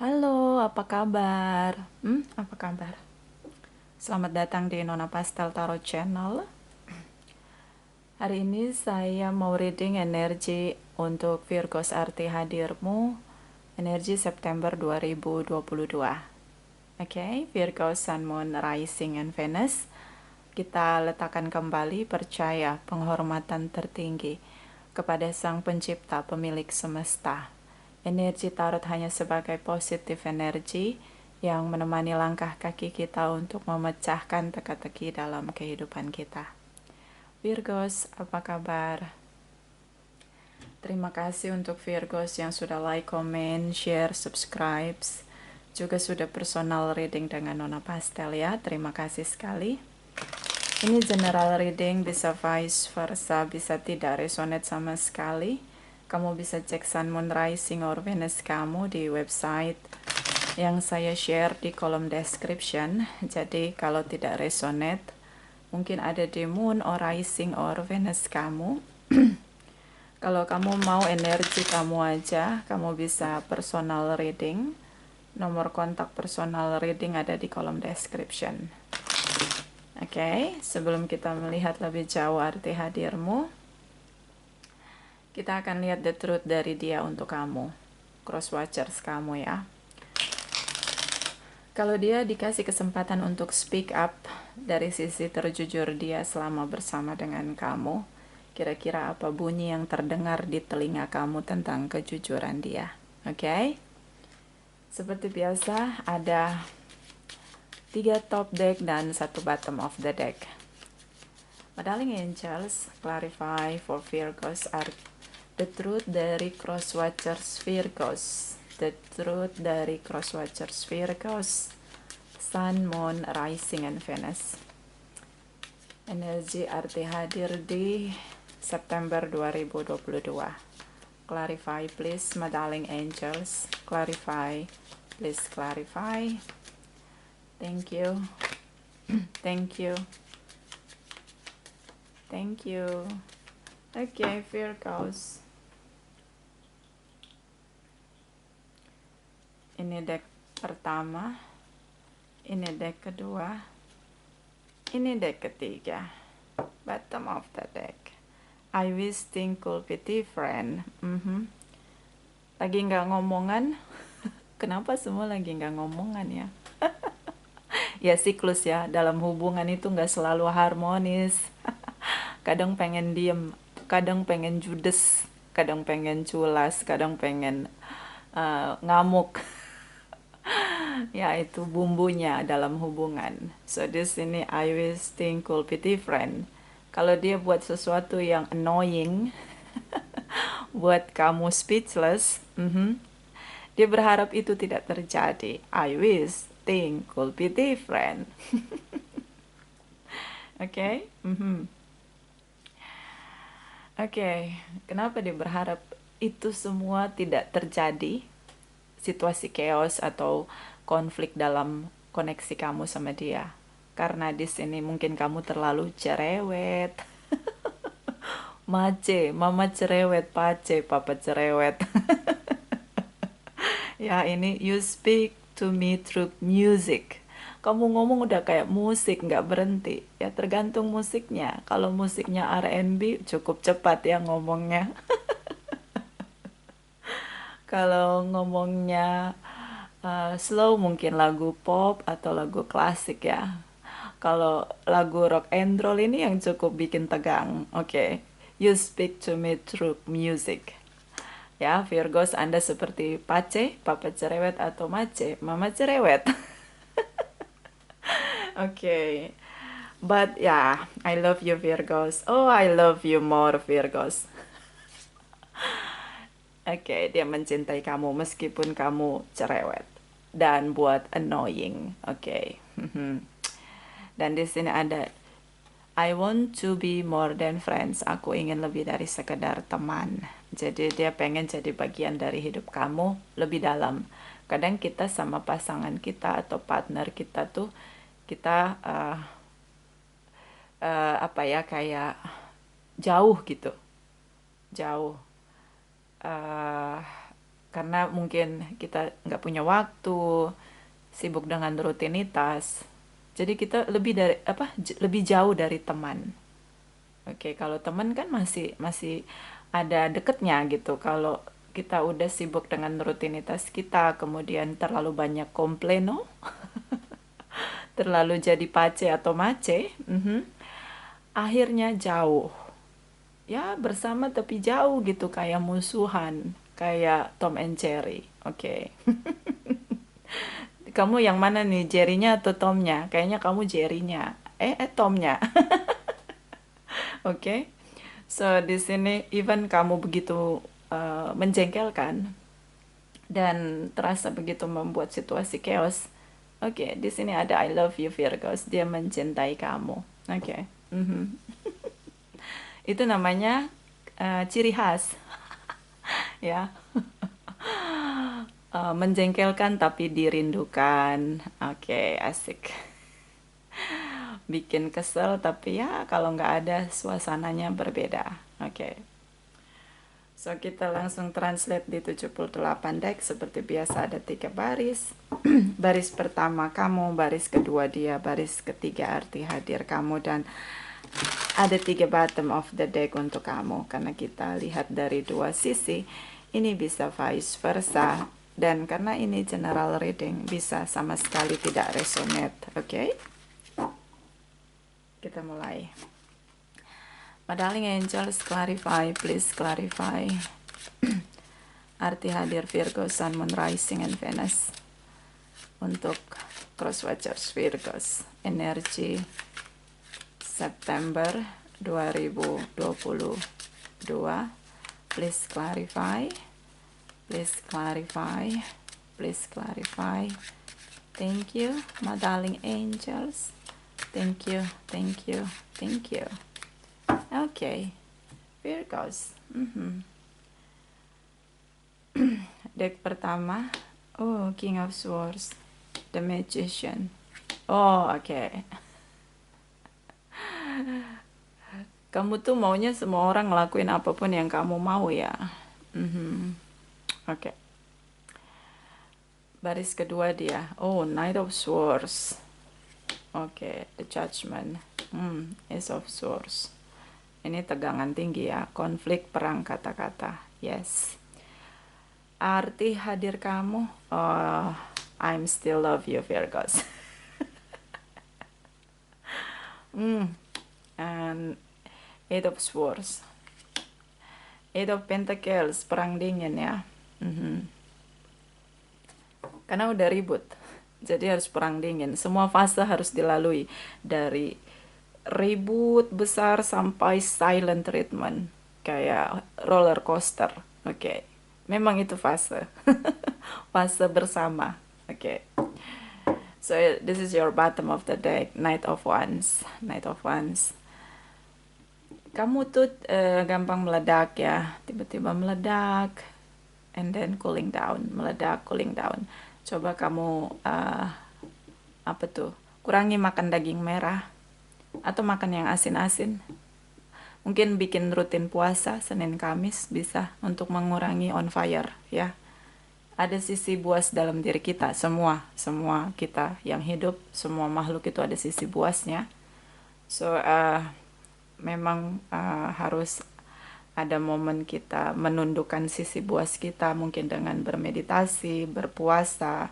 Halo, apa kabar? Apa kabar? Selamat datang di Nona Pastel Tarot Channel. Hari ini saya mau reading energi untuk Virgos arti hadirmu, energi September 2022. Oke, Virgo, Sun, Moon, Rising, and Venus. Kita letakkan kembali percaya penghormatan tertinggi kepada Sang Pencipta Pemilik Semesta. Energi tarot hanya sebagai positif energi yang menemani langkah kaki kita untuk memecahkan teka-teki dalam kehidupan kita. Virgos, apa kabar? Terima kasih untuk Virgos yang sudah like, comment, share, subscribe, juga sudah personal reading dengan Nona Pastel ya. Terima kasih sekali. Ini general reading, bisa vice versa, bisa tidak resonate sama sekali. Kamu bisa cek Sun, Moon, Rising, or Venus kamu di website yang saya share di kolom description. Jadi kalau tidak resonate, mungkin ada di Moon or Rising or Venus kamu. Kalau kamu mau energi kamu aja, kamu bisa personal reading. Nomor kontak personal reading ada di kolom description. Oke, sebelum kita melihat lebih jauh arti hadirmu, kita akan lihat the truth dari dia untuk kamu. Cross watchers kamu ya. Kalau dia dikasih kesempatan untuk speak up dari sisi terjujur dia selama bersama dengan kamu, kira-kira apa bunyi yang terdengar di telinga kamu tentang kejujuran dia? Oke? Seperti biasa, ada 3 top deck dan 1 bottom of the deck. My darling angels, clarify for Virgos are the truth dari cross watchers Virgos. The truth dari cross watchers Virgos. Sun, Moon, Rising, and Venus. Energi arti hadir di September 2022. Clarify please, my darling angels. Clarify, please clarify. Thank you. Thank you. Thank you. Okay, Virgos. Ini deck pertama. Ini deck kedua. Ini deck ketiga. Bottom of the deck. I wish things could be different. Lagi nggak ngomongan? Kenapa semua lagi nggak ngomongan ya? Ya siklus ya, dalam hubungan itu nggak selalu harmonis. Kadang pengen diem, kadang pengen judes, kadang pengen culas, kadang pengen ngamuk. Ya itu bumbunya dalam hubungan. So di sini I wish things could be different. Kalau dia buat sesuatu yang annoying, buat kamu speechless, dia berharap itu tidak terjadi. I wish things could be different. Oke? Oke, kenapa dia berharap itu semua tidak terjadi? Situasi chaos atau konflik dalam koneksi kamu sama dia. Karena di sini mungkin kamu terlalu cerewet. Mace, mama cerewet, pace, papa cerewet. Ya ini you speak to me through music. Kamu ngomong udah kayak musik, nggak berhenti. Ya tergantung musiknya. Kalau musiknya R&B cukup cepat ya ngomongnya. Kalau ngomongnya slow mungkin lagu pop atau lagu klasik ya. Kalau lagu rock and roll ini yang cukup bikin tegang. Oke. You speak to me through music. Ya, Virgos Anda seperti Pace, Papa cerewet atau Mace, Mama cerewet. Oke. But yeah, I love you Virgos. Oh, I love you more Virgos. Oke, dia mencintai kamu meskipun kamu cerewet dan buat annoying. Oke. Dan di sini ada I want to be more than friends. Aku ingin lebih dari sekedar teman. Jadi dia pengen jadi bagian dari hidup kamu lebih dalam. Kadang kita sama pasangan kita atau partner kita tuh kita apa ya kayak jauh gitu, jauh. karena mungkin kita nggak punya waktu, sibuk dengan rutinitas. Jadi kita lebih jauh dari teman. Oke, kalau teman kan masih masih ada deketnya gitu. Kalau kita udah sibuk dengan rutinitas kita, kemudian terlalu banyak kompleno, terlalu jadi pace atau mace, akhirnya jauh. Ya, bersama tapi jauh gitu, kayak musuhan, kayak Tom and Jerry. Oke. Kamu yang mana nih, Jerry-nya atau Tom-nya? Kayaknya kamu Jerry-nya. Tom-nya. Oke. So, di sini even kamu begitu menjengkelkan dan terasa begitu membuat situasi chaos. Oke, di sini ada I love you Virgos. Dia mencintai kamu. Oke. Itu namanya ciri khas, ya. Menjengkelkan tapi dirindukan. Oke, asik. Bikin kesel tapi ya kalau nggak ada suasananya berbeda. Oke. So, kita langsung translate di 78 deck. Seperti biasa ada 3 baris. Baris pertama kamu, baris kedua dia, baris ketiga arti hadir kamu, dan ada 3 bottom of the deck untuk kamu. Karena kita lihat dari 2 sisi, ini bisa vice versa. Dan karena ini general reading, bisa sama sekali tidak resonate. Oke? Kita mulai. My darling angels, clarify, please clarify. Arti hadir Virgo, Sun, Moon, Rising, and Venus. Untuk Cross Watchers Virgos, energi September 2022. Please clarify. Please clarify. Please clarify. Thank you, my darling angels. Thank you, thank you, thank you. Okay, Virgos. Deck pertama. Oh, King of Swords. The Magician. Oh, okay. Kamu tuh maunya semua orang ngelakuin apapun yang kamu mau ya. Oke. Baris kedua dia. Oh, Knight of Swords. Oke, The Judgment. Ace of Swords. Ini tegangan tinggi ya. Konflik, perang kata-kata. Yes. Arti hadir kamu. Oh, I'm still love you, Virgos. And Eight of Swords. Eight of Pentacles, perang dingin ya. Karena udah ribut, jadi harus perang dingin. Semua fase harus dilalui, dari ribut besar sampai silent treatment, kayak roller coaster. Oke. Memang itu fase. Fase bersama. Oke. So this is your bottom of the deck, Knight of Wands. Knight of Wands. Kamu tuh gampang meledak ya, tiba-tiba meledak, and then cooling down, meledak, cooling down. Coba kamu kurangi makan daging merah, atau makan yang asin-asin. Mungkin bikin rutin puasa Senin Kamis bisa, untuk mengurangi on fire ya. Ada sisi buas dalam diri kita, semua kita yang hidup, semua makhluk itu ada sisi buasnya. So memang harus ada momen kita menundukkan sisi buas kita, mungkin dengan bermeditasi, berpuasa,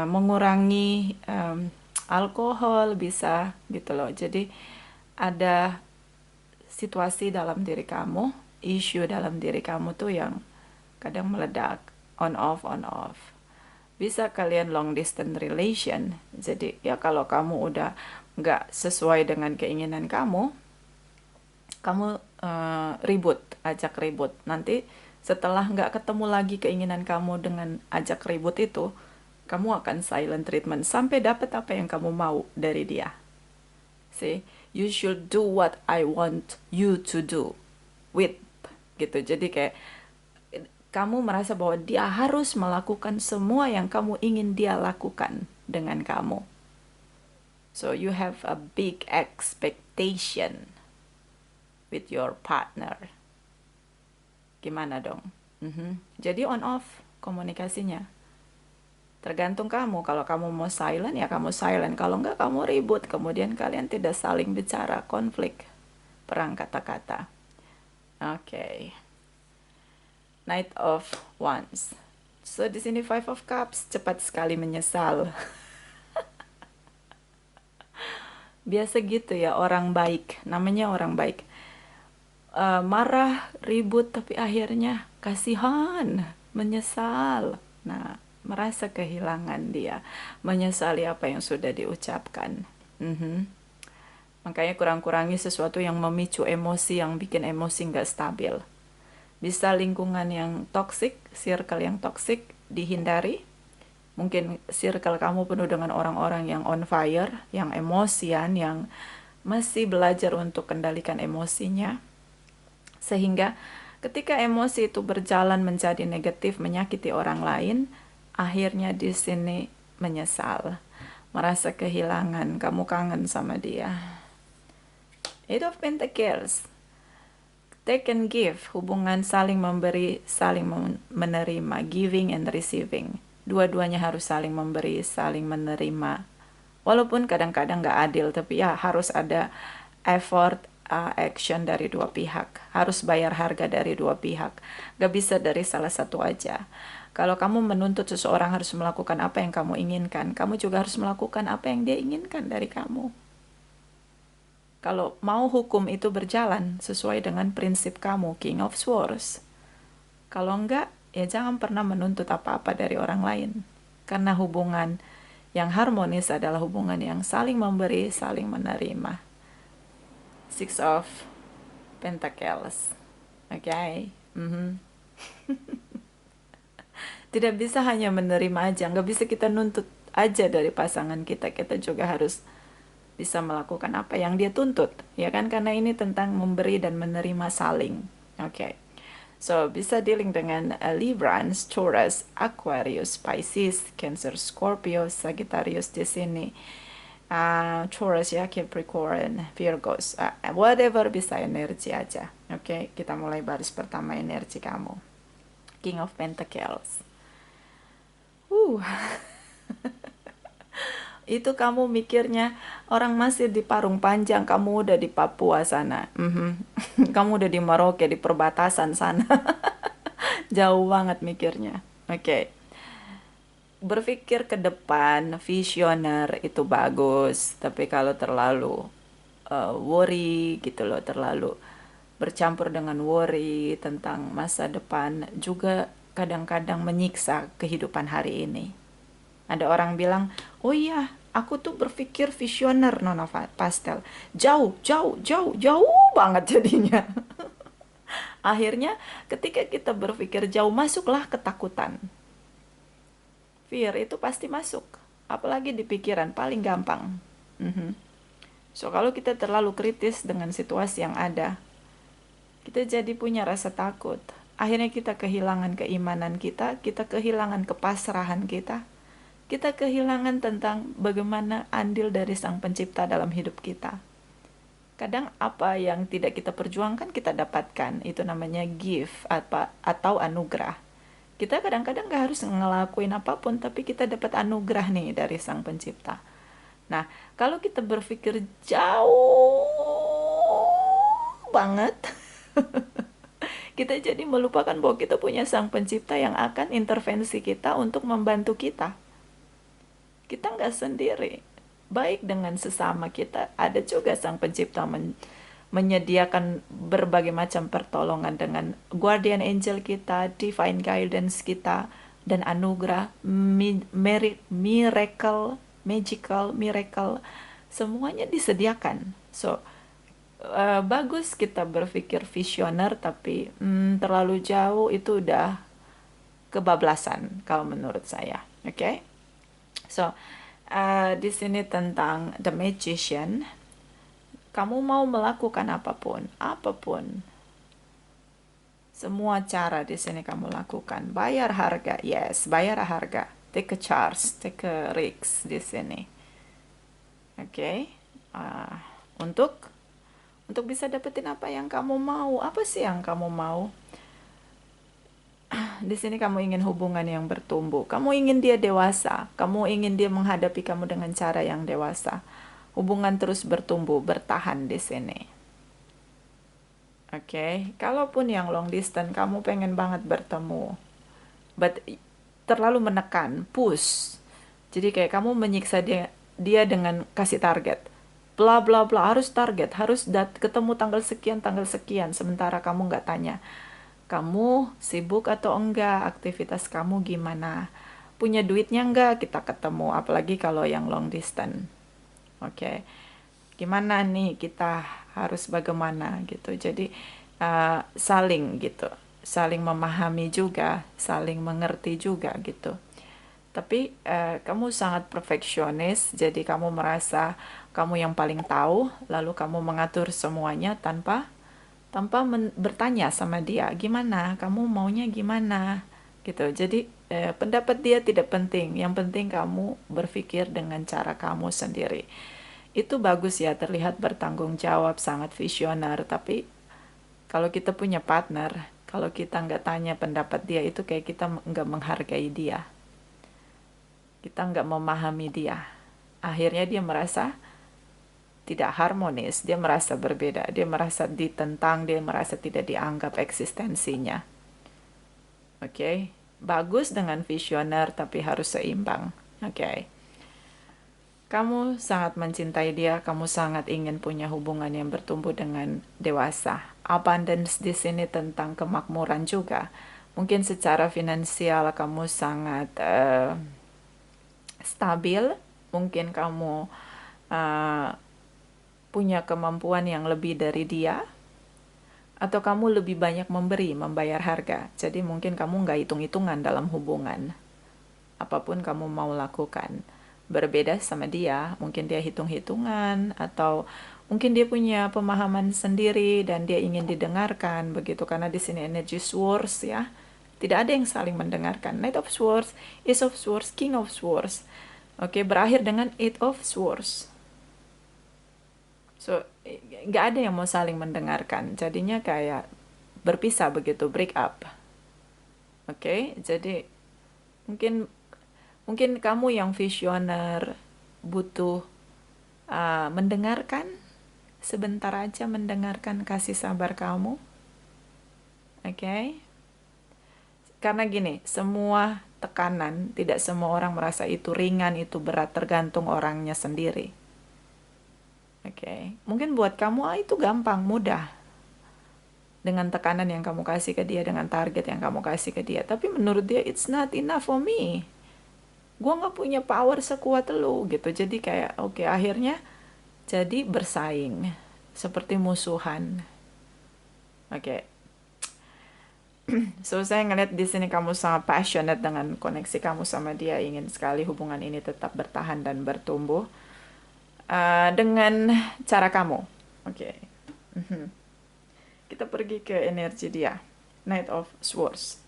mengurangi alkohol bisa gitu loh. Jadi ada situasi dalam diri kamu, isu dalam diri kamu tuh yang kadang meledak, on off. Bisa kalian long distance relation. Jadi ya kalau kamu udah nggak sesuai dengan keinginan kamu ajak ribut. Nanti setelah nggak ketemu lagi keinginan kamu dengan ajak ribut itu, kamu akan silent treatment sampai dapat apa yang kamu mau dari dia. See, you should do what I want you to do with, gitu. Jadi kayak kamu merasa bahwa dia harus melakukan semua yang kamu ingin dia lakukan dengan kamu. So you have a big expectation with your partner. Gimana dong? Jadi on off komunikasinya. Tergantung kamu. Kalau kamu mau silent, ya kamu silent. Kalau enggak, kamu ribut. Kemudian kalian tidak saling bicara, konflik, perang kata-kata. Oke. Knight of Wands. So di sini Five of Cups, cepat sekali menyesal. Biasa gitu ya orang baik, namanya orang baik. Marah, ribut, tapi akhirnya kasihan, menyesal. Nah, merasa kehilangan dia, menyesali apa yang sudah diucapkan. Makanya kurang-kurangi sesuatu yang memicu emosi, yang bikin emosi nggak stabil. Bisa lingkungan yang toksik, circle yang toksik dihindari. Mungkin circle kamu penuh dengan orang-orang yang on fire, yang emosian, yang masih belajar untuk kendalikan emosinya. Sehingga ketika emosi itu berjalan menjadi negatif, menyakiti orang lain, akhirnya di sini menyesal, merasa kehilangan, kamu kangen sama dia. Eight of Pentacles. Take and give, hubungan saling memberi, saling menerima, giving and receiving. Dua-duanya harus saling memberi, saling menerima. Walaupun kadang-kadang nggak adil, tapi ya harus ada effort, action dari dua pihak. Harus bayar harga dari dua pihak. Nggak bisa dari salah satu aja. Kalau kamu menuntut seseorang harus melakukan apa yang kamu inginkan, kamu juga harus melakukan apa yang dia inginkan dari kamu. Kalau mau hukum itu berjalan sesuai dengan prinsip kamu, King of Swords. Kalau enggak, ya jangan pernah menuntut apa-apa dari orang lain. Karena hubungan yang harmonis adalah hubungan yang saling memberi, saling menerima. Six of Pentacles. Oke. Tidak bisa hanya menerima aja. Nggak bisa kita nuntut aja dari pasangan kita. Kita juga harus bisa melakukan apa yang dia tuntut, ya kan, karena ini tentang memberi dan menerima saling. Oke. So, bisa dealing dengan Librans, Taurus, Aquarius, Pisces, Cancer, Scorpio, Sagittarius di sini. Taurus ya, Capricorn, Virgos, whatever, bisa energi aja. Oke, kita mulai baris pertama energi kamu. King of Pentacles. Itu kamu mikirnya orang masih di Parung Panjang, kamu udah di Papua sana. Kamu udah di Merauke, di perbatasan sana. Jauh banget mikirnya. Oke. Berpikir ke depan, visioner itu bagus. Tapi kalau terlalu worry gitu loh, terlalu bercampur dengan worry tentang masa depan, juga kadang-kadang menyiksa kehidupan hari ini. Ada orang bilang, oh iya, aku tuh berpikir visioner, Nona Pastel. Jauh, jauh, jauh, jauh banget jadinya. Akhirnya ketika kita berpikir jauh, masuklah ketakutan. Fear itu pasti masuk. Apalagi di pikiran, paling gampang. So, kalau kita terlalu kritis dengan situasi yang ada, kita jadi punya rasa takut. Akhirnya kita kehilangan keimanan kita kehilangan kepasrahan kita kehilangan tentang bagaimana andil dari Sang Pencipta dalam hidup kita. Kadang apa yang tidak kita perjuangkan kita dapatkan, itu namanya gift atau anugerah. Kita kadang-kadang gak harus ngelakuin apapun, tapi kita dapat anugerah nih dari Sang Pencipta. Nah, kalau kita berpikir jauh banget, kita jadi melupakan bahwa kita punya Sang Pencipta yang akan intervensi kita untuk membantu kita. Kita nggak sendiri, baik dengan sesama kita. Ada juga Sang Pencipta menyediakan berbagai macam pertolongan dengan guardian angel kita, divine guidance kita, dan anugerah, miracle, magical, miracle, semuanya disediakan. So, bagus kita berpikir visioner, tapi terlalu jauh itu udah kebablasan kalau menurut saya. Oke? So, di sini tentang The Magician. Kamu mau melakukan apapun, semua cara di sini kamu lakukan. Bayar harga, yes, bayar harga. Take a charge, take a risk di sini. Oke? Untuk bisa dapetin apa yang kamu mau. Apa sih yang kamu mau? di sini kamu ingin hubungan yang bertumbuh. Kamu ingin dia dewasa. Kamu ingin dia menghadapi kamu dengan cara yang dewasa. Hubungan terus bertumbuh, bertahan di sini. Oke, kalaupun yang long distance kamu pengen banget bertemu, but terlalu menekan, push. Jadi kayak kamu menyiksa dia dengan kasih target. Bla bla bla, harus target, harus ketemu tanggal sekian, sementara kamu nggak tanya. Kamu sibuk atau enggak? Aktivitas kamu gimana? Punya duitnya enggak? Kita ketemu, apalagi kalau yang long distance. Oke. Gimana nih kita harus bagaimana gitu. Jadi saling gitu. Saling memahami juga, saling mengerti juga gitu. Tapi kamu sangat perfeksionis, jadi kamu merasa kamu yang paling tahu, lalu kamu mengatur semuanya tanpa bertanya sama dia, gimana, kamu maunya gimana, gitu. Jadi pendapat dia tidak penting, yang penting kamu berpikir dengan cara kamu sendiri. Itu bagus ya, terlihat bertanggung jawab, sangat visioner, tapi kalau kita punya partner, kalau kita nggak tanya pendapat dia, itu kayak kita nggak menghargai dia. Kita nggak memahami dia. Akhirnya dia merasa tidak harmonis, dia merasa berbeda, dia merasa ditentang, dia merasa tidak dianggap eksistensinya. Oke, bagus dengan visioner tapi harus seimbang. Oke. Kamu sangat mencintai dia, kamu sangat ingin punya hubungan yang bertumbuh dengan dewasa. Abundance di sini tentang kemakmuran juga. Mungkin secara finansial kamu sangat stabil, mungkin kamu uh, punya kemampuan yang lebih dari dia, atau kamu lebih banyak memberi, membayar harga. Jadi mungkin kamu nggak hitung-hitungan dalam hubungan. Apapun kamu mau lakukan. Berbeda sama dia, mungkin dia hitung-hitungan, atau mungkin dia punya pemahaman sendiri dan dia ingin didengarkan, begitu. Karena di sini energy swords ya. Tidak ada yang saling mendengarkan. Knight of Swords, Ace of Swords, King of Swords. Oke, berakhir dengan Eight of Swords. So, nggak ada yang mau saling mendengarkan. Jadinya kayak berpisah begitu, break up. Oke, jadi mungkin mungkin kamu yang visioner butuh mendengarkan, sebentar aja mendengarkan kasih sabar kamu. Oke. Karena gini, semua tekanan, tidak semua orang merasa itu ringan, itu berat, tergantung orangnya sendiri. Oke, mungkin buat kamu itu gampang, mudah. Dengan tekanan yang kamu kasih ke dia, dengan target yang kamu kasih ke dia. Tapi menurut dia, it's not enough for me. Gue gak punya power sekuat lu, gitu. Jadi kayak, oke, akhirnya jadi bersaing. Seperti musuhan. Oke. So, saya ngeliat di sini kamu sangat passionate dengan koneksi kamu sama dia. Ingin sekali hubungan ini tetap bertahan dan bertumbuh. Dengan cara kamu. Oke. Kita pergi ke energi dia. Knight of Swords.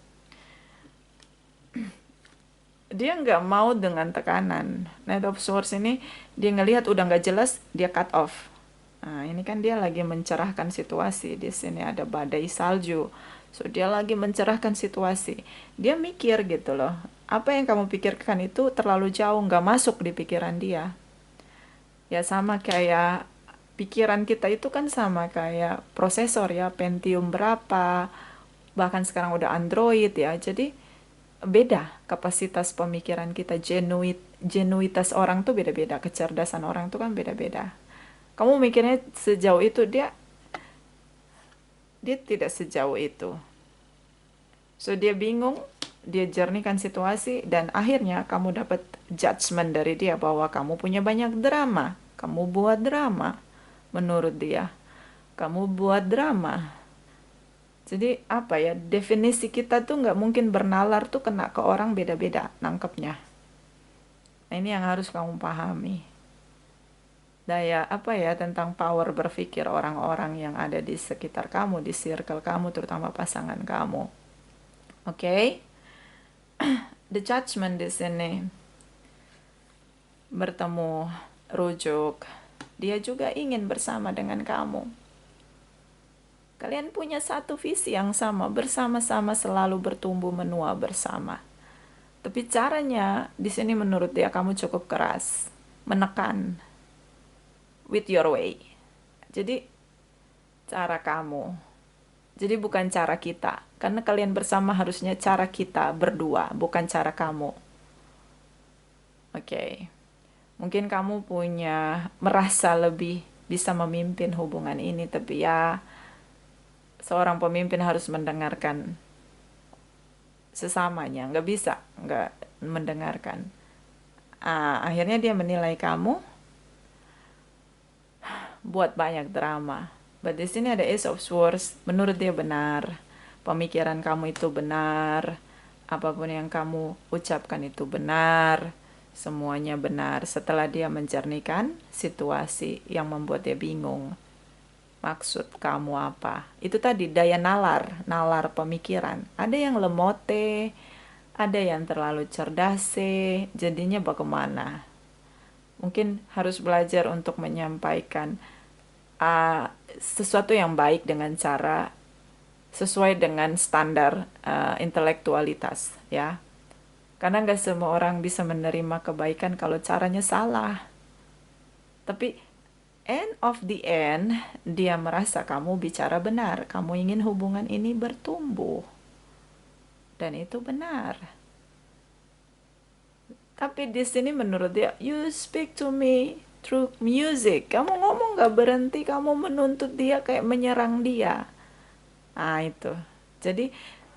Dia nggak mau dengan tekanan. Knight of Swords ini, dia ngelihat udah nggak jelas, dia cut off. Nah, ini kan dia lagi mencerahkan situasi. Di sini ada badai salju. So, dia lagi mencerahkan situasi. Dia mikir gitu loh. Apa yang kamu pikirkan itu terlalu jauh, nggak masuk di pikiran dia. Ya sama kayak pikiran kita itu kan sama kayak prosesor ya, Pentium berapa, bahkan sekarang udah Android ya. Jadi beda kapasitas pemikiran kita, genuitas orang tuh beda-beda, kecerdasan orang tuh kan beda-beda. Kamu mikirnya sejauh itu, dia tidak sejauh itu. So dia bingung, dia jernihkan situasi, dan akhirnya kamu dapat judgment dari dia bahwa kamu punya banyak drama. Kamu buat drama. Menurut dia, kamu buat drama. Jadi apa ya, definisi kita tuh nggak mungkin bernalar tuh kena ke orang beda-beda nangkepnya. Nah, ini yang harus kamu pahami. Daya apa ya, tentang power berpikir orang-orang yang ada di sekitar kamu, di circle kamu, terutama pasangan kamu. Oke? The judgment di sini bertemu rujuk. Dia juga ingin bersama dengan kamu. Kalian punya satu visi yang sama, bersama-sama selalu bertumbuh menua bersama. Tapi caranya di sini menurut dia kamu cukup keras, menekan with your way. Jadi cara kamu. Jadi bukan cara kita. Karena kalian bersama harusnya cara kita berdua, bukan cara kamu. Oke. Mungkin kamu punya merasa lebih bisa memimpin hubungan ini, tapi ya seorang pemimpin harus mendengarkan sesamanya, nggak bisa nggak mendengarkan. Akhirnya dia menilai kamu buat banyak drama. But di sini ada Ace of Swords, menurut dia benar, pemikiran kamu itu benar, apapun yang kamu ucapkan itu benar, semuanya benar. Setelah dia menjernihkan situasi yang membuat dia bingung, maksud kamu apa? Itu tadi daya nalar pemikiran. Ada yang lemote, ada yang terlalu cerdas, jadinya bagaimana? Mungkin harus belajar untuk menyampaikan sesuatu yang baik dengan cara sesuai dengan standar intelektualitas, ya. Karena nggak semua orang bisa menerima kebaikan kalau caranya salah. Tapi end of the end, dia merasa kamu bicara benar, kamu ingin hubungan ini bertumbuh. Dan itu benar. Tapi di sini menurut dia, you speak to me through music. Kamu ngomong gak berhenti, kamu menuntut dia kayak menyerang dia. Itu. Jadi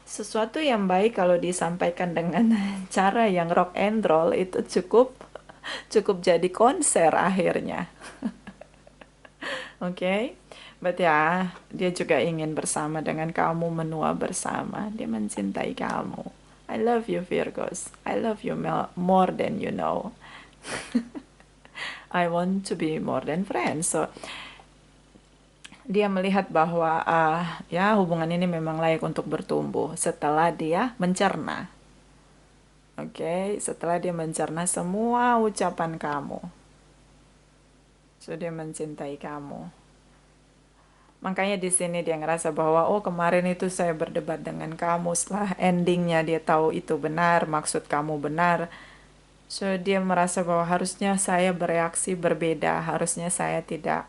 sesuatu yang baik kalau disampaikan dengan cara yang rock and roll itu cukup jadi konser akhirnya. Oke. But ya, dia juga ingin bersama dengan kamu, menua bersama. Dia mencintai kamu. I love you, Virgos. I love you more than you know. I want to be more than friends. So, dia melihat bahwa ya hubungan ini memang layak untuk bertumbuh setelah dia mencerna. Oke, setelah dia mencerna semua ucapan kamu. So, dia mencintai kamu. Makanya di sini dia ngerasa bahwa kemarin itu saya berdebat dengan kamu, setelah endingnya dia tahu itu benar, maksud kamu benar. So dia merasa bahwa harusnya saya bereaksi berbeda, harusnya saya tidak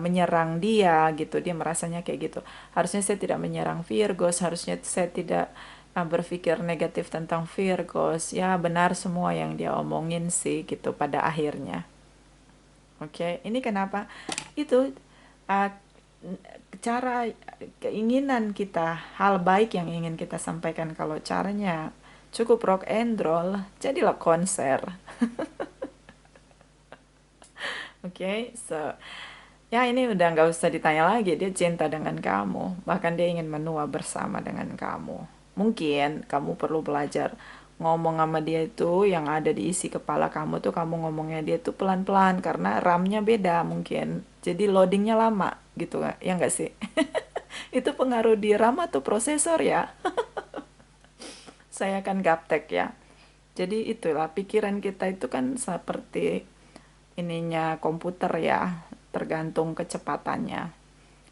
menyerang dia gitu. Dia merasanya kayak gitu. Harusnya saya tidak menyerang Virgos, harusnya saya tidak berpikir negatif tentang Virgos. Ya benar semua yang dia omongin sih gitu pada akhirnya. Oke, ini kenapa itu cara keinginan kita, hal baik yang ingin kita sampaikan, kalau caranya cukup rock and roll, jadilah konser. Oke, so ya ini udah nggak usah ditanya lagi, dia cinta dengan kamu, bahkan dia ingin menua bersama dengan kamu. Mungkin kamu perlu belajar ngomong sama dia itu yang ada di isi kepala kamu tuh, kamu ngomongnya dia tuh pelan-pelan karena RAM-nya beda mungkin, jadi loadingnya lama gitu ya nggak sih? Itu pengaruh di RAM atau prosesor ya. Saya kan gaptek ya, jadi itulah pikiran kita itu kan seperti ininya komputer ya, tergantung kecepatannya.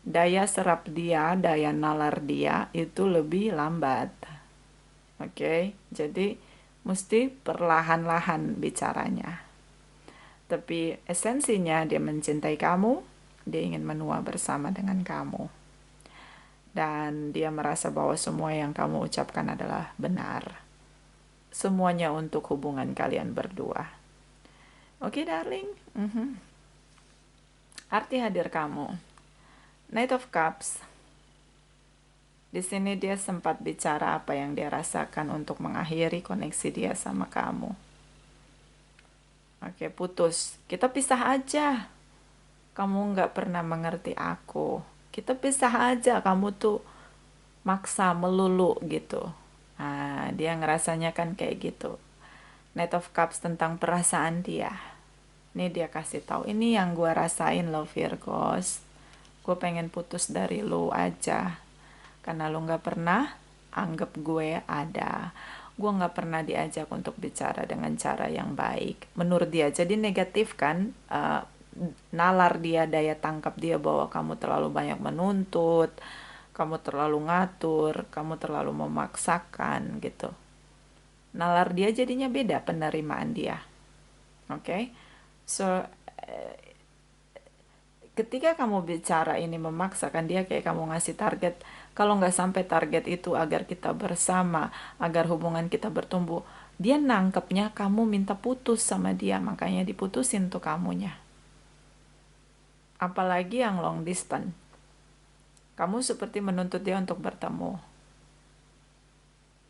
Daya serap dia, daya nalar dia itu lebih lambat. Oke, jadi mesti perlahan-lahan bicaranya. Tapi esensinya dia mencintai kamu, dia ingin menua bersama dengan kamu. Dan dia merasa bahwa semua yang kamu ucapkan adalah benar. Semuanya untuk hubungan kalian berdua. Oke, darling. Arti hadir kamu. Knight of Cups. Di sini dia sempat bicara apa yang dia rasakan untuk mengakhiri koneksi dia sama kamu. Oke, putus. Kita pisah aja. Kamu nggak pernah mengerti aku. Kita pisah aja. Kamu tuh maksa melulu gitu. Dia ngerasanya kan kayak gitu. Knight of Cups tentang perasaan dia. Ini dia kasih tahu. Ini yang gue rasain loh, Virgos. Gue pengen putus dari lo aja. Karena lo gak pernah anggap gue ada. Gue gak pernah diajak untuk bicara dengan cara yang baik. Menurut dia, jadi negatif kan nalar dia, daya tangkap dia bahwa kamu terlalu banyak menuntut, kamu terlalu ngatur, kamu terlalu memaksakan gitu. Nalar dia jadinya beda, penerimaan dia. Oke? So, ketika kamu bicara ini memaksakan dia, kayak kamu ngasih target, kalau nggak sampai target itu agar kita bersama, agar hubungan kita bertumbuh, dia nangkepnya kamu minta putus sama dia, makanya diputusin tuh kamunya. Apalagi yang long distance. Kamu seperti menuntut dia untuk bertemu.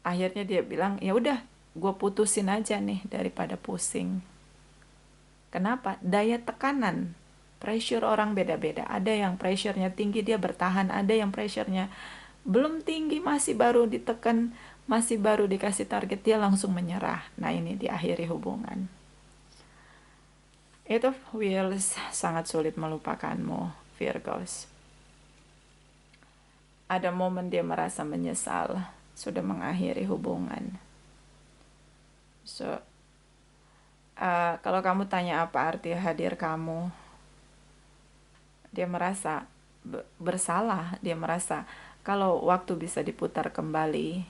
Akhirnya dia bilang, ya udah, gue putusin aja nih daripada pusing. Kenapa? Daya tekanan. Pressure orang beda-beda. Ada yang pressure-nya tinggi, dia bertahan. Ada yang pressure-nya belum tinggi, masih baru ditekan, masih baru dikasih target, dia langsung menyerah. Nah, ini diakhiri hubungan. Itu Wheels sangat sulit melupakanmu, Virgos. Ada momen dia merasa menyesal sudah mengakhiri hubungan. So, kalau kamu tanya apa arti hadir kamu, dia merasa bersalah. Dia merasa kalau waktu bisa diputar kembali,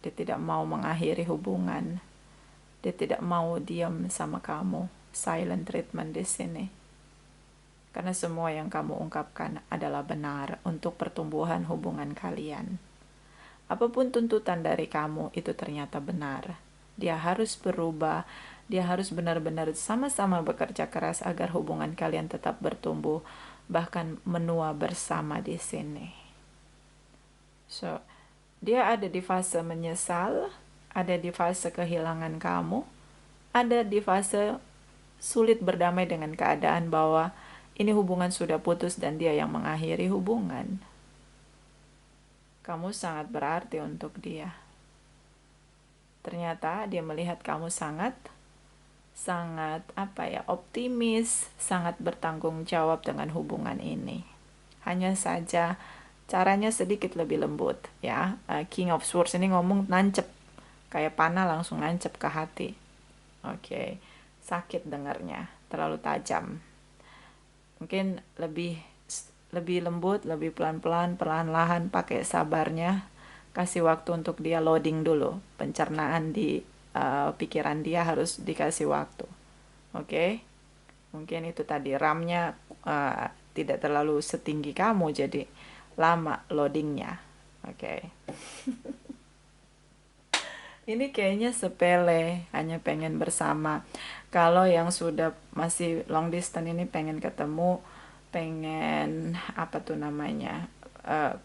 dia tidak mau mengakhiri hubungan. Dia tidak mau diam sama kamu. Silent treatment di sini. Karena semua yang kamu ungkapkan adalah benar untuk pertumbuhan hubungan kalian. Apapun tuntutan dari kamu itu ternyata benar. Dia harus berubah. Dia harus benar-benar sama-sama bekerja keras agar hubungan kalian tetap bertumbuh, bahkan menua bersama di sini. So, dia ada di fase menyesal, ada di fase kehilangan kamu, ada di fase sulit berdamai dengan keadaan bahwa ini hubungan sudah putus dan dia yang mengakhiri hubungan. Kamu sangat berarti untuk dia. Ternyata dia melihat kamu sangat optimis, sangat bertanggung jawab dengan hubungan ini. Hanya saja caranya sedikit lebih lembut, ya. King of Swords ini ngomong nancep, kayak panah langsung nancep ke hati. Oke. Sakit dengarnya, terlalu tajam. Mungkin lebih lembut, lebih pelan-pelan, perlahan-lahan, pakai sabarnya, kasih waktu untuk dia loading dulu. Pencernaan di pikiran dia harus dikasih waktu. Oke? Mungkin itu tadi RAM-nya tidak terlalu setinggi kamu, jadi lama loadingnya. Oke. Ini kayaknya sepele, hanya pengen bersama. Kalau yang sudah masih long distance ini pengen ketemu, pengen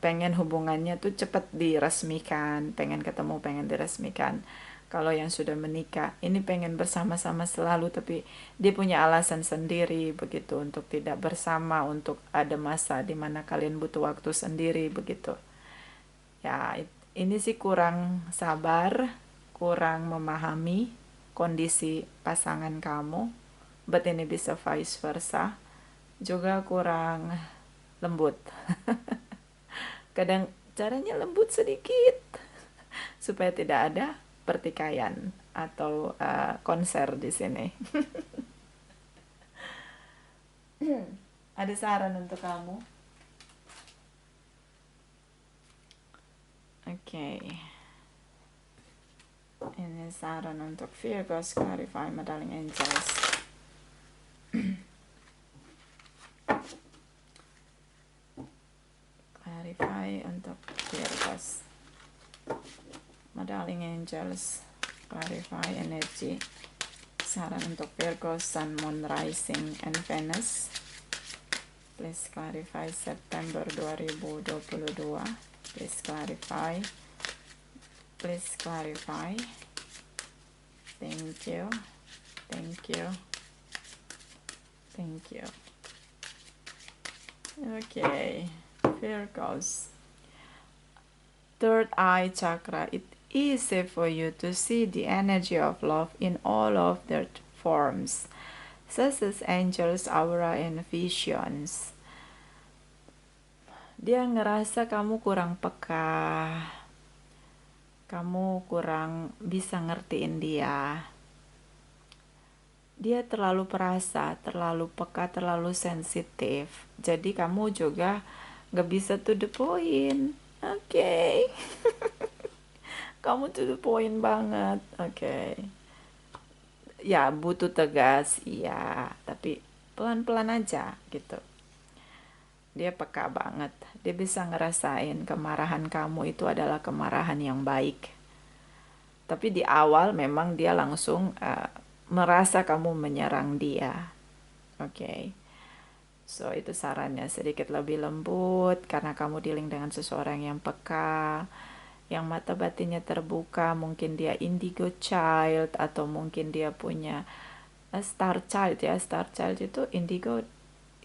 pengen hubungannya tuh cepet diresmikan, pengen ketemu, pengen diresmikan. Kalau yang sudah menikah, ini pengen bersama-sama selalu, tapi dia punya alasan sendiri begitu untuk tidak bersama, untuk ada masa di mana kalian butuh waktu sendiri begitu. Ya, ini sih kurang sabar, kurang memahami kondisi pasangan kamu, but ini bisa vice versa. Juga kurang lembut. Kadang caranya lembut sedikit supaya tidak ada pertikaian atau konser di sini. Ada saran untuk kamu? Oke. Ini saran untuk Virgos, clarify my darling angels. Clarify untuk Virgos, my darling angels. Clarify energy. Saran untuk Virgo, Sun, Moon, Rising, and Venus. Please clarify September 2022. Please clarify. Please clarify. Thank you. Thank you. Thank you. Okay. Virgos. Third eye chakra. It easy for you to see the energy of love in all of their forms, such as angels, aura, and visions. Dia ngerasa kamu kurang peka, kamu kurang bisa ngertiin dia. Dia terlalu perasa, terlalu peka, terlalu sensitif. Jadi kamu juga gak bisa to the point. Oke. Kamu to the point banget. Oke. Ya, butuh tegas, iya. Tapi pelan-pelan aja gitu. Dia peka banget. Dia bisa ngerasain kemarahan kamu itu adalah kemarahan yang baik. Tapi di awal memang dia langsung merasa kamu menyerang dia. Oke. So, itu sarannya sedikit lebih lembut karena kamu dealing dengan seseorang yang peka, yang mata batinnya terbuka. Mungkin dia indigo child atau mungkin dia punya star child ya. Star child itu indigo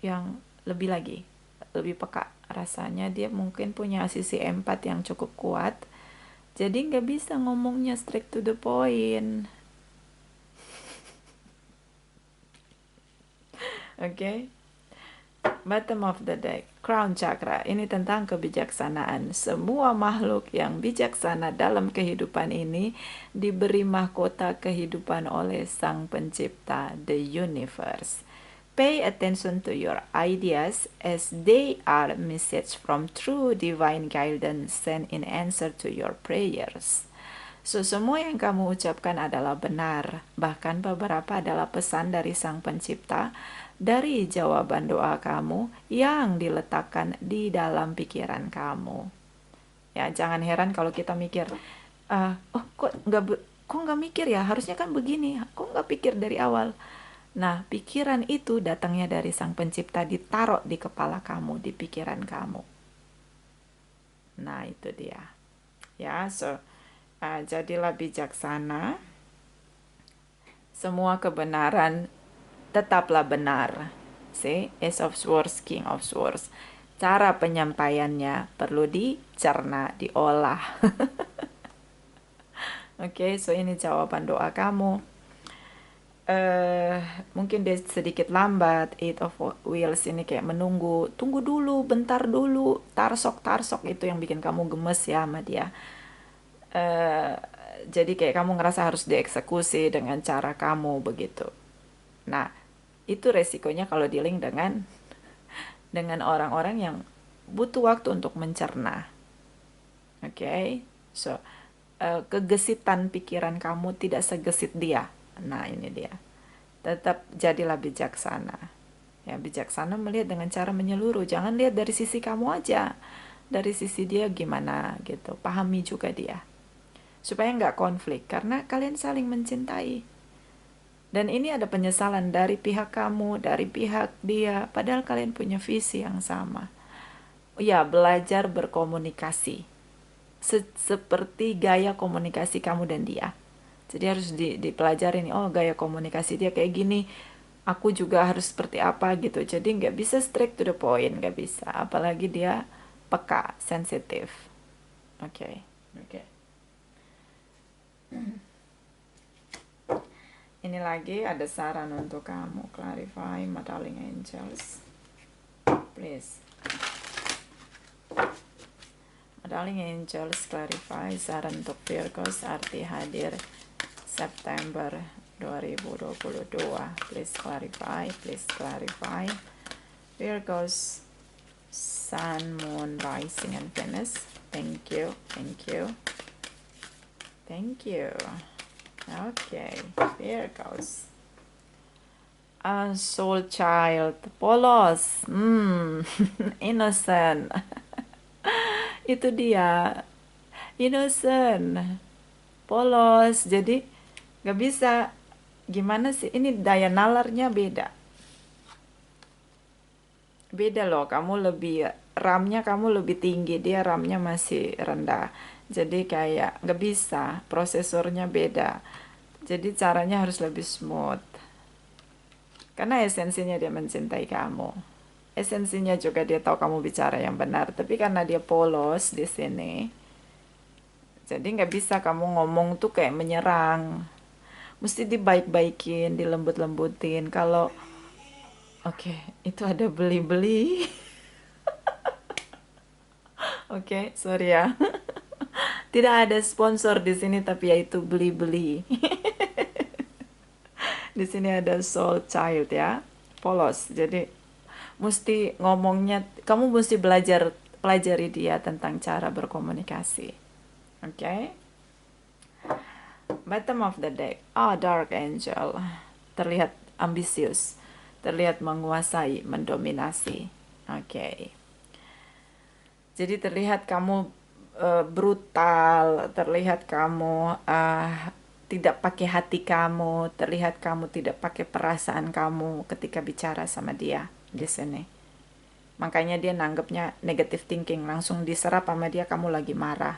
yang lebih lagi, lebih peka. Rasanya dia mungkin punya sisi empat yang cukup kuat. Jadi nggak bisa ngomongnya straight to the point. Oke. Okay? Bottom of the deck, crown chakra. Ini tentang kebijaksanaan. Semua makhluk yang bijaksana dalam kehidupan ini diberi mahkota kehidupan oleh Sang Pencipta, the universe. Pay attention to your ideas as they are message from true divine guidance sent in answer to your prayers. So, semua yang kamu ucapkan adalah benar, bahkan beberapa adalah pesan dari Sang Pencipta dari jawaban doa kamu yang diletakkan di dalam pikiran kamu. Ya, jangan heran kalau kita mikir, oh kok nggak mikir ya? Harusnya kan begini. Kok nggak pikir dari awal? Nah, pikiran itu datangnya dari Sang Pencipta, ditaruh di kepala kamu, di pikiran kamu. Nah, itu dia. Ya, so jadilah bijaksana. Semua kebenaran tetaplah benar. See, Ace of Swords, King of Swords. Cara penyampaiannya perlu dicerna, diolah. Oke, so ini jawaban doa kamu. Mungkin dia sedikit lambat. Eight of Wheels ini kayak menunggu. Tunggu dulu, bentar dulu. Tarsok itu yang bikin kamu gemes ya sama dia. Jadi kayak kamu ngerasa harus dieksekusi dengan cara kamu begitu. Nah, itu resikonya kalau dealing dengan orang-orang yang butuh waktu untuk mencerna. Oke, so kegesitan pikiran kamu tidak segesit dia. Nah, ini dia. Tetap jadilah bijaksana. Ya, bijaksana melihat dengan cara menyeluruh. Jangan lihat dari sisi kamu aja. Dari sisi dia gimana gitu. Pahami juga dia. Supaya nggak konflik. Karena kalian saling mencintai. Dan ini ada penyesalan dari pihak kamu, dari pihak dia. Padahal kalian punya visi yang sama. Ya, belajar berkomunikasi. Seperti gaya komunikasi kamu dan dia. Jadi harus dipelajari nih, oh gaya komunikasi dia kayak gini, aku juga harus seperti apa gitu. Jadi nggak bisa straight to the point, nggak bisa. Apalagi dia peka, sensitif. Oke. Ini lagi ada saran untuk kamu. Clarify, my darling angels. Please. My darling angels, clarify saran untuk Virgos arti hadir September 2022. Please clarify. Virgos, Sun, Moon, Rising, and Venus. Thank you. Okay, Virgos. Soul child, polos, innocent. Itu dia, innocent, polos. Jadi gak bisa, gimana sih, ini daya nalarnya beda loh. Kamu lebih, RAM-nya kamu lebih tinggi, dia RAM-nya masih rendah. Jadi kayak gak bisa, prosesornya beda. Jadi caranya harus lebih smooth. Karena esensinya dia mencintai kamu. Esensinya juga dia tahu kamu bicara yang benar. Tapi karena dia polos di sini, jadi nggak bisa kamu ngomong tuh kayak menyerang. Mesti dibaik-baikin, dilembut-lembutin. Kalau oke, itu ada beli-beli. Oke, sorry ya. Tidak ada sponsor di sini, tapi ya itu beli-beli. Di sini ada soul child ya, polos. Jadi mesti ngomongnya, kamu mesti pelajari dia tentang cara berkomunikasi. Oke? Bottom of the deck. Oh, dark angel. Terlihat ambisius, terlihat menguasai, mendominasi. Oke. Jadi terlihat kamu brutal, terlihat kamu tidak pakai hati kamu, terlihat kamu tidak pakai perasaan kamu ketika bicara sama dia di sini. Makanya dia nanggepnya negative thinking, langsung diserap sama dia, kamu lagi marah.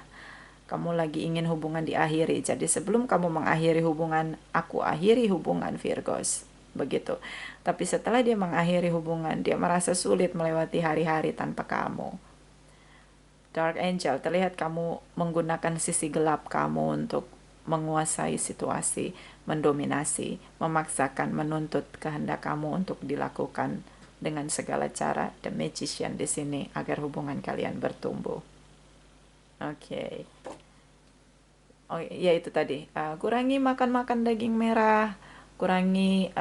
Kamu lagi ingin hubungan diakhiri. Jadi sebelum kamu mengakhiri hubungan, aku akhiri hubungan, Virgos. Begitu. Tapi setelah dia mengakhiri hubungan, dia merasa sulit melewati hari-hari tanpa kamu. Dark Angel, terlihat kamu menggunakan sisi gelap kamu untuk menguasai situasi, mendominasi, memaksakan, menuntut kehendak kamu untuk dilakukan dengan segala cara. The Magician di sini agar hubungan kalian bertumbuh. Oke. Oh ya, itu tadi. Kurangi makan daging merah, kurangi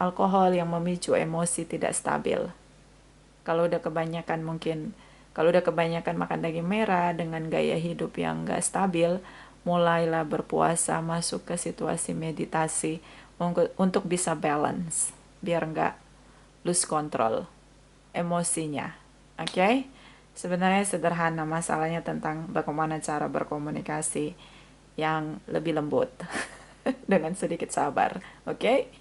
alkohol yang memicu emosi tidak stabil. Kalau udah kebanyakan makan daging merah dengan gaya hidup yang gak stabil, mulailah berpuasa, masuk ke situasi meditasi untuk bisa balance, biar gak lose control emosinya. Oke? Sebenarnya sederhana, masalahnya tentang bagaimana cara berkomunikasi yang lebih lembut dengan sedikit sabar. Oke?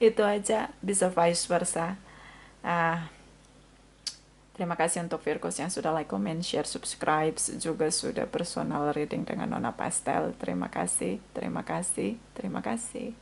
Itu aja, bisa vice versa. Terima kasih untuk Virgos yang sudah like, comment, share, subscribe, juga sudah personal reading dengan Nona Pastel. Terima kasih, terima kasih, terima kasih.